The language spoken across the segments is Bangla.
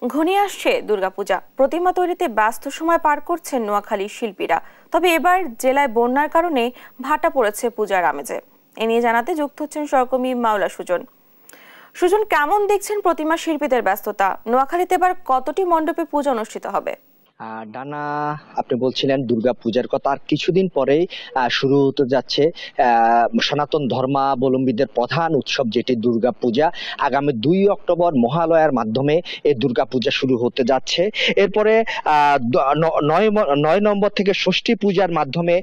ঘনিয়ে আসছে দুর্গাপূজা। প্রতিমা তৈরিতে ব্যস্ত সময় পার করছেন নোয়াখালীর শিল্পীরা। তবে এবার জেলায় বন্যার কারণে ভাটা পড়েছে পূজার আমেজে। এ নিয়ে জানাতে যুক্ত হচ্ছেন সহকর্মী মাওলা সুজন। সুজন, কেমন দেখছেন প্রতিমা শিল্পীদের ব্যস্ততা? নোয়াখালীতে এবার কতটি মণ্ডপে পূজা অনুষ্ঠিত হবে? ডানা, আপনি বলছিলেন দুর্গা পূজার কথা। আর কিছুদিন পরেই শুরু হতে যাচ্ছে সনাতন ধর্মাবলম্বীদের প্রধান উৎসব, যেটি দুর্গা পূজা। আগামী 2 অক্টোবর মহালয়ার মাধ্যমে এই দুর্গা পূজা শুরু হতে যাচ্ছে। এরপরে 9 নম্বর থেকে ষষ্ঠী পূজার মাধ্যমে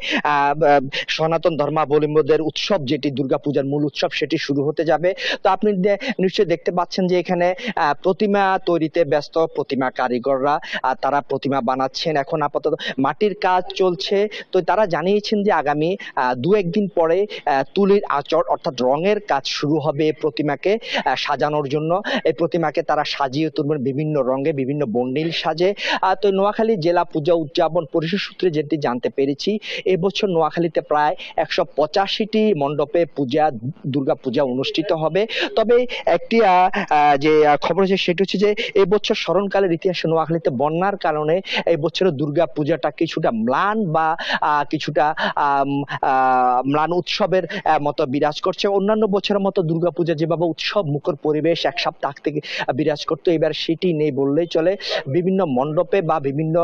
সনাতন ধর্মাবলম্বীদের উৎসব, যেটি দুর্গা পূজার মূল উৎসব, সেটি শুরু হতে যাবে। তো আপনি নিশ্চয়ই দেখতে পাচ্ছেন যে এখানে প্রতিমা তৈরিতে ব্যস্ত প্রতিমা কারিগররা। তারা প্রতিমা বানাচ্ছেন। এখন আপাতত মাটির কাজ চলছে। তো তারা জানিয়েছেন যে আগামী 2-1 দিন পরে তুলির আঁচড় অর্থাৎ রঙের কাজ শুরু হবে প্রতিমাকে সাজানোর জন্য। এই প্রতিমাকে তারা সাজিয়ে তুলবেন বিভিন্ন রঙে, বিভিন্ন বর্ণিল সাজে। তো নোয়াখালী জেলা পূজা উদযাপন পরিষদ সূত্রে যেটি জানতে পেরেছি, এবছর নোয়াখালীতে প্রায় 185টি মণ্ডপে দুর্গা পূজা অনুষ্ঠিত হবে। তবে একটি যে খবর আছে সেটি হচ্ছে যে এবছর স্মরণকালের ইতিহাসে নোয়াখালীতে বন্যার কারণে এই বছরের দুর্গা পূজাটা কিছুটা ম্লান বা কিছুটা ম্লান উৎসবের মতো বিরাজ করছে। অন্যান্য বছরের মতো দুর্গা পূজা যেভাবে উৎসব মুখর পরিবেশ এক সপ্তাহ থেকে বিরাজ করতো, এবার সেটি নেই বললেই চলে। বিভিন্ন মণ্ডপে বা বিভিন্ন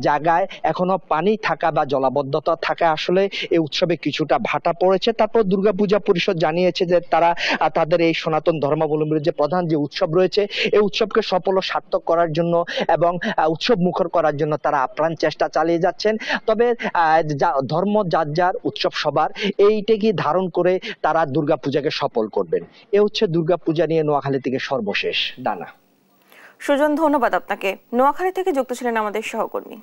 জায়গায় এখনো পানি থাকা বা জলাবদ্ধতা থাকা আসলে এই উৎসবে কিছুটা ভাটা পড়েছে। তারপর দুর্গা পূজা পরিষদ জানিয়েছে যে তারা তাদের এই সনাতন ধর্মাবলম্বীর যে প্রধান যে উৎসব রয়েছে, এই উৎসবকে সফল ও সার্থক করার জন্য এবং উৎসব মুখর করার জন্য তারা আপ্রাণ চেষ্টা চালিয়ে যাচ্ছেন। তবে ধর্ম যার যার, উৎসব সবার, এইটাকে ধারণ করে তারা দুর্গাপূজাকে সফল করবেন। এ হচ্ছে দুর্গাপূজা নিয়ে নোয়াখালী থেকে সর্বশেষ। ডানা। সুজন, ধন্যবাদ আপনাকে। নোয়াখালী থেকে যুক্ত ছিলেন আমাদের সহকর্মী।